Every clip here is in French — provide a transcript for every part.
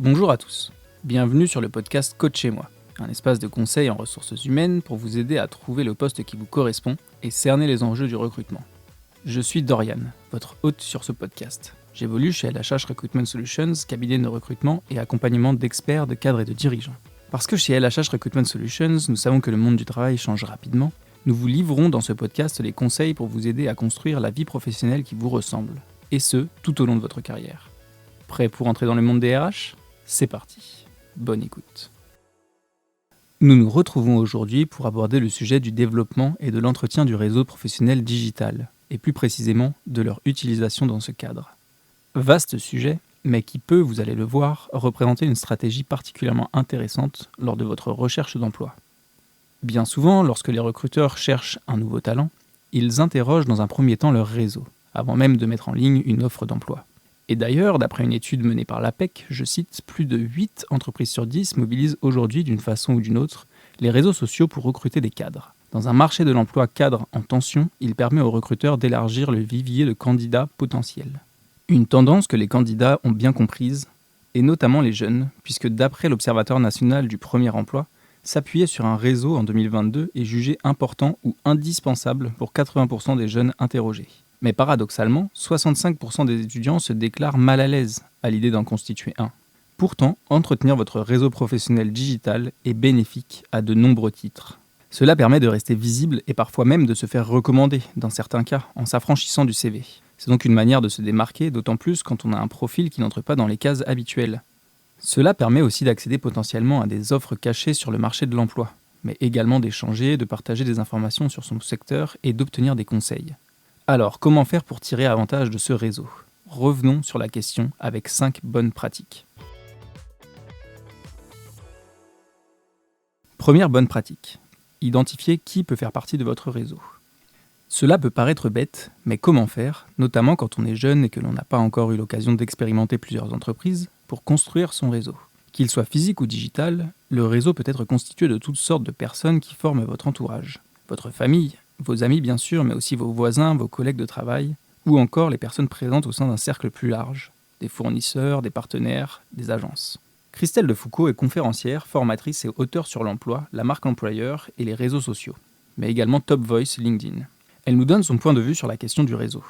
Bonjour à tous, bienvenue sur le podcast Coach chez moi, un espace de conseil en ressources humaines pour vous aider à trouver le poste qui vous correspond et cerner les enjeux du recrutement. Je suis Dorian, votre hôte sur ce podcast. J'évolue chez LHH Recruitment Solutions, cabinet de recrutement et accompagnement d'experts, de cadres et de dirigeants. Parce que chez LHH Recruitment Solutions, nous savons que le monde du travail change rapidement, nous vous livrons dans ce podcast les conseils pour vous aider à construire la vie professionnelle qui vous ressemble, et ce, tout au long de votre carrière. Prêt pour entrer dans le monde des RH ? C'est parti, bonne écoute. Nous nous retrouvons aujourd'hui pour aborder le sujet du développement et de l'entretien du réseau professionnel digital, et plus précisément de leur utilisation dans ce cadre. Vaste sujet, mais qui peut, vous allez le voir, représenter une stratégie particulièrement intéressante lors de votre recherche d'emploi. Bien souvent, lorsque les recruteurs cherchent un nouveau talent, ils interrogent dans un premier temps leur réseau, avant même de mettre en ligne une offre d'emploi. Et d'ailleurs, d'après une étude menée par l'APEC, je cite, plus de 8 entreprises sur 10 mobilisent aujourd'hui d'une façon ou d'une autre les réseaux sociaux pour recruter des cadres. Dans un marché de l'emploi cadre en tension, il permet aux recruteurs d'élargir le vivier de candidats potentiels. Une tendance que les candidats ont bien comprise, et notamment les jeunes, puisque d'après l'Observatoire national du premier emploi, s'appuyer sur un réseau en 2022 est jugé important ou indispensable pour 80% des jeunes interrogés. Mais paradoxalement, 65% des étudiants se déclarent mal à l'aise à l'idée d'en constituer un. Pourtant, entretenir votre réseau professionnel digital est bénéfique à de nombreux titres. Cela permet de rester visible et parfois même de se faire recommander, dans certains cas, en s'affranchissant du CV. C'est donc une manière de se démarquer, d'autant plus quand on a un profil qui n'entre pas dans les cases habituelles. Cela permet aussi d'accéder potentiellement à des offres cachées sur le marché de l'emploi, mais également d'échanger, de partager des informations sur son secteur et d'obtenir des conseils. Alors, comment faire pour tirer avantage de ce réseau ? Revenons sur la question avec 5 bonnes pratiques. Première bonne pratique. Identifier qui peut faire partie de votre réseau. Cela peut paraître bête, mais comment faire, notamment quand on est jeune et que l'on n'a pas encore eu l'occasion d'expérimenter plusieurs entreprises, pour construire son réseau. Qu'il soit physique ou digital, le réseau peut être constitué de toutes sortes de personnes qui forment votre entourage. Votre famille, vos amis bien sûr, mais aussi vos voisins, vos collègues de travail, ou encore les personnes présentes au sein d'un cercle plus large, des fournisseurs, des partenaires, des agences. Christelle Defoucault est conférencière, formatrice et auteure sur l'emploi, la marque employeur et les réseaux sociaux, mais également Top Voice LinkedIn. Elle nous donne son point de vue sur la question du réseau.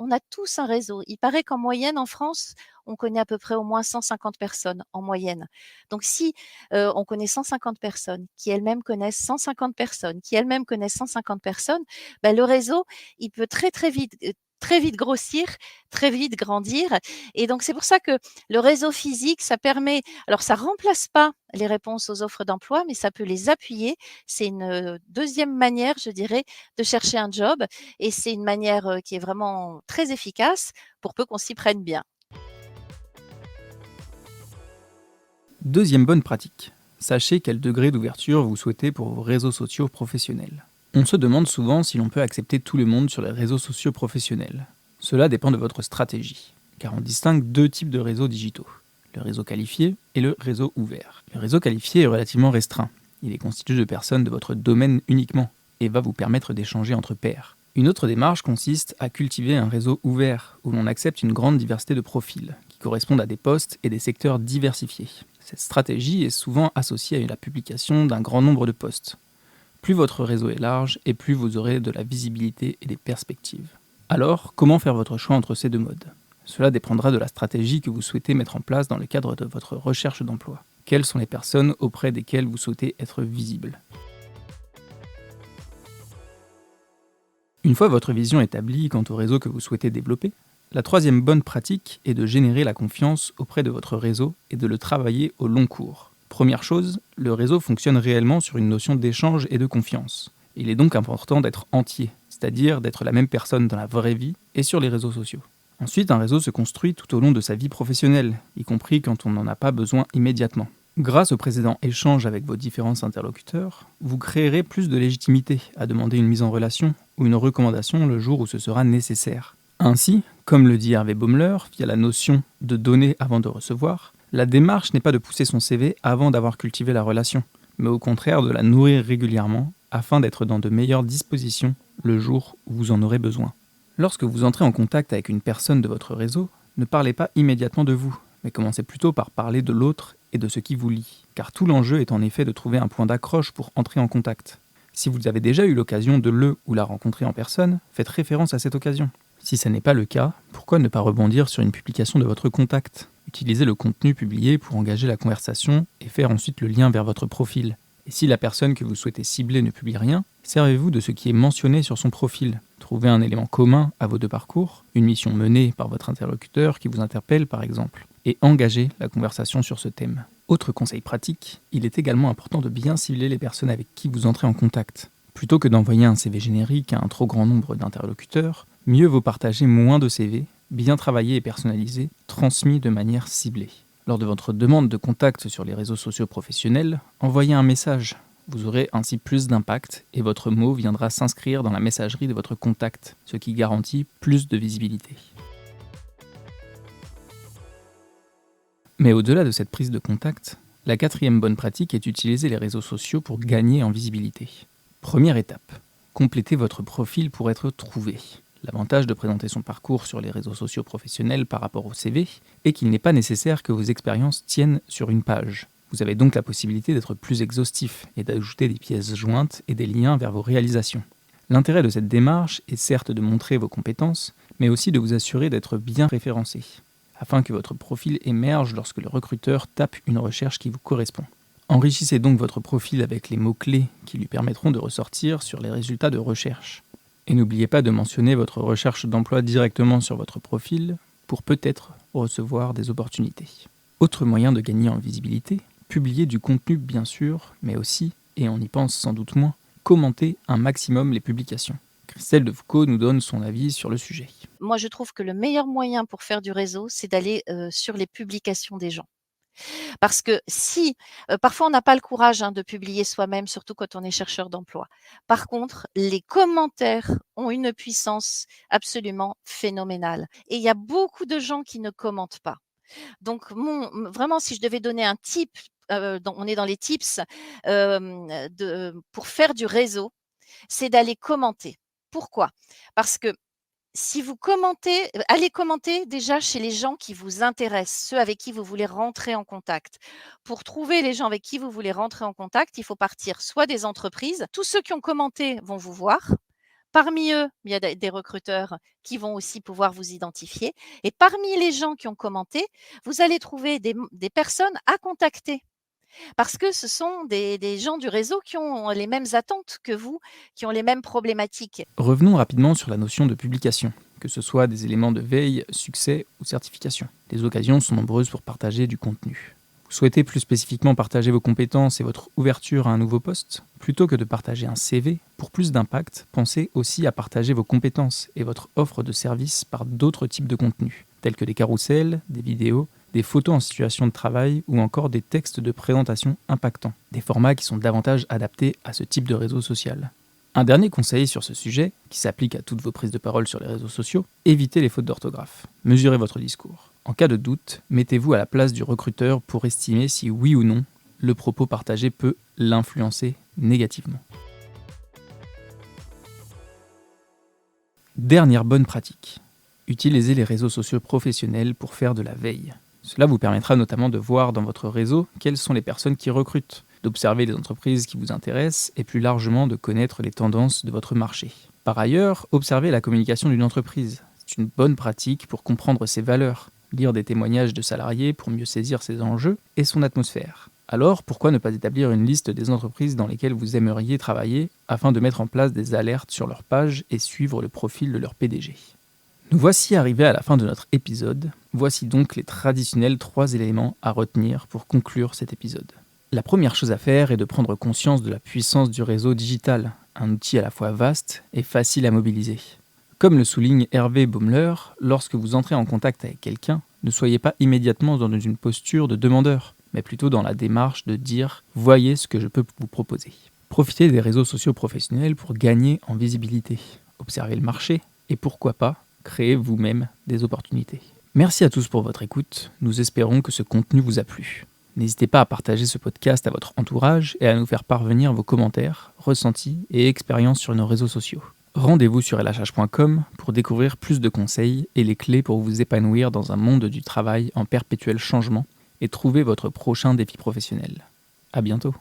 On a tous un réseau. Il paraît qu'en moyenne, en France, on connaît à peu près au moins 150 personnes en moyenne. Donc si on connaît 150 personnes, qui elles-mêmes connaissent 150 personnes, qui elles-mêmes connaissent 150 personnes, le réseau, il peut très vite grossir, très vite grandir. Et donc c'est pour ça que le réseau physique, ça permet, alors ça remplace pas les réponses aux offres d'emploi, mais ça peut les appuyer. C'est une deuxième manière, je dirais, de chercher un job. Et c'est une manière qui est vraiment très efficace pour peu qu'on s'y prenne bien. Deuxième bonne pratique. Sachez quel degré d'ouverture vous souhaitez pour vos réseaux sociaux professionnels. On se demande souvent si l'on peut accepter tout le monde sur les réseaux sociaux professionnels. Cela dépend de votre stratégie, car on distingue 2 types de réseaux digitaux, le réseau qualifié et le réseau ouvert. Le réseau qualifié est relativement restreint. Il est constitué de personnes de votre domaine uniquement et va vous permettre d'échanger entre pairs. Une autre démarche consiste à cultiver un réseau ouvert, où l'on accepte une grande diversité de profils, qui correspondent à des postes et des secteurs diversifiés. Cette stratégie est souvent associée à la publication d'un grand nombre de postes. Plus votre réseau est large et plus vous aurez de la visibilité et des perspectives. Alors, comment faire votre choix entre ces 2 modes ? Cela dépendra de la stratégie que vous souhaitez mettre en place dans le cadre de votre recherche d'emploi. Quelles sont les personnes auprès desquelles vous souhaitez être visible ? Une fois votre vision établie quant au réseau que vous souhaitez développer, la 3e bonne pratique est de générer la confiance auprès de votre réseau et de le travailler au long cours. Première chose, le réseau fonctionne réellement sur une notion d'échange et de confiance. Il est donc important d'être entier, c'est-à-dire d'être la même personne dans la vraie vie et sur les réseaux sociaux. Ensuite, un réseau se construit tout au long de sa vie professionnelle, y compris quand on n'en a pas besoin immédiatement. Grâce au précédent échange avec vos différents interlocuteurs, vous créerez plus de légitimité à demander une mise en relation ou une recommandation le jour où ce sera nécessaire. Ainsi, comme le dit Hervé Baumler via la notion de donner avant de recevoir, la démarche n'est pas de pousser son CV avant d'avoir cultivé la relation, mais au contraire de la nourrir régulièrement afin d'être dans de meilleures dispositions le jour où vous en aurez besoin. Lorsque vous entrez en contact avec une personne de votre réseau, ne parlez pas immédiatement de vous, mais commencez plutôt par parler de l'autre et de ce qui vous lie, car tout l'enjeu est en effet de trouver un point d'accroche pour entrer en contact. Si vous avez déjà eu l'occasion de le ou la rencontrer en personne, faites référence à cette occasion. Si ça n'est pas le cas, pourquoi ne pas rebondir sur une publication de votre contact ? Utilisez le contenu publié pour engager la conversation et faire ensuite le lien vers votre profil. Et si la personne que vous souhaitez cibler ne publie rien, servez-vous de ce qui est mentionné sur son profil. Trouvez un élément commun à vos deux parcours, une mission menée par votre interlocuteur qui vous interpelle par exemple, et engagez la conversation sur ce thème. Autre conseil pratique, il est également important de bien cibler les personnes avec qui vous entrez en contact. Plutôt que d'envoyer un CV générique à un trop grand nombre d'interlocuteurs, mieux vaut partager moins de CV, bien travaillés et personnalisés, transmis de manière ciblée. Lors de votre demande de contact sur les réseaux sociaux professionnels, envoyez un message. Vous aurez ainsi plus d'impact et votre mot viendra s'inscrire dans la messagerie de votre contact, ce qui garantit plus de visibilité. Mais au-delà de cette prise de contact, la quatrième bonne pratique est d'utiliser les réseaux sociaux pour gagner en visibilité. Première étape, complétez votre profil pour être trouvé. L'avantage de présenter son parcours sur les réseaux sociaux professionnels par rapport au CV est qu'il n'est pas nécessaire que vos expériences tiennent sur une page. Vous avez donc la possibilité d'être plus exhaustif et d'ajouter des pièces jointes et des liens vers vos réalisations. L'intérêt de cette démarche est certes de montrer vos compétences, mais aussi de vous assurer d'être bien référencé, afin que votre profil émerge lorsque le recruteur tape une recherche qui vous correspond. Enrichissez donc votre profil avec les mots-clés qui lui permettront de ressortir sur les résultats de recherche. Et n'oubliez pas de mentionner votre recherche d'emploi directement sur votre profil pour peut-être recevoir des opportunités. Autre moyen de gagner en visibilité, publier du contenu bien sûr, mais aussi, et on y pense sans doute moins, commenter un maximum les publications. Christelle Defoucauld nous donne son avis sur le sujet. Moi, je trouve que le meilleur moyen pour faire du réseau, c'est d'aller sur les publications des gens. Parce que si, parfois on n'a pas le courage, de publier soi-même, surtout quand on est chercheur d'emploi. Par contre, les commentaires ont une puissance absolument phénoménale et il y a beaucoup de gens qui ne commentent pas. Donc vraiment, si je devais donner un tip, on est dans les tips, pour faire du réseau, c'est d'aller commenter. Pourquoi? Parce que si vous commentez, allez commenter déjà chez les gens qui vous intéressent, ceux avec qui vous voulez rentrer en contact. Pour trouver les gens avec qui vous voulez rentrer en contact, il faut partir soit des entreprises. Tous ceux qui ont commenté vont vous voir. Parmi eux, il y a des recruteurs qui vont aussi pouvoir vous identifier. Et parmi les gens qui ont commenté, vous allez trouver des personnes à contacter. Parce que ce sont des gens du réseau qui ont les mêmes attentes que vous, qui ont les mêmes problématiques. Revenons rapidement sur la notion de publication, que ce soit des éléments de veille, succès ou certification. Les occasions sont nombreuses pour partager du contenu. Vous souhaitez plus spécifiquement partager vos compétences et votre ouverture à un nouveau poste ? Plutôt que de partager un CV, pour plus d'impact, pensez aussi à partager vos compétences et votre offre de service par d'autres types de contenus, tels que des carousels, des vidéos, des photos en situation de travail ou encore des textes de présentation impactants, des formats qui sont davantage adaptés à ce type de réseau social. Un dernier conseil sur ce sujet, qui s'applique à toutes vos prises de parole sur les réseaux sociaux, évitez les fautes d'orthographe. Mesurez votre discours. En cas de doute, mettez-vous à la place du recruteur pour estimer si oui ou non, le propos partagé peut l'influencer négativement. Dernière bonne pratique. Utilisez les réseaux sociaux professionnels pour faire de la veille. Cela vous permettra notamment de voir dans votre réseau quelles sont les personnes qui recrutent, d'observer les entreprises qui vous intéressent et plus largement de connaître les tendances de votre marché. Par ailleurs, observez la communication d'une entreprise. C'est une bonne pratique pour comprendre ses valeurs, lire des témoignages de salariés pour mieux saisir ses enjeux et son atmosphère. Alors, pourquoi ne pas établir une liste des entreprises dans lesquelles vous aimeriez travailler afin de mettre en place des alertes sur leur page et suivre le profil de leur PDG ? Nous voici arrivés à la fin de notre épisode. Voici donc les traditionnels 3 éléments à retenir pour conclure cet épisode. La première chose à faire est de prendre conscience de la puissance du réseau digital, un outil à la fois vaste et facile à mobiliser. Comme le souligne Hervé Baumler, lorsque vous entrez en contact avec quelqu'un, ne soyez pas immédiatement dans une posture de demandeur, mais plutôt dans la démarche de dire « voyez ce que je peux vous proposer ». Profitez des réseaux sociaux professionnels pour gagner en visibilité, observez le marché et pourquoi pas, créez vous-même des opportunités. Merci à tous pour votre écoute, nous espérons que ce contenu vous a plu. N'hésitez pas à partager ce podcast à votre entourage et à nous faire parvenir vos commentaires, ressentis et expériences sur nos réseaux sociaux. Rendez-vous sur lhh.com pour découvrir plus de conseils et les clés pour vous épanouir dans un monde du travail en perpétuel changement et trouver votre prochain défi professionnel. À bientôt.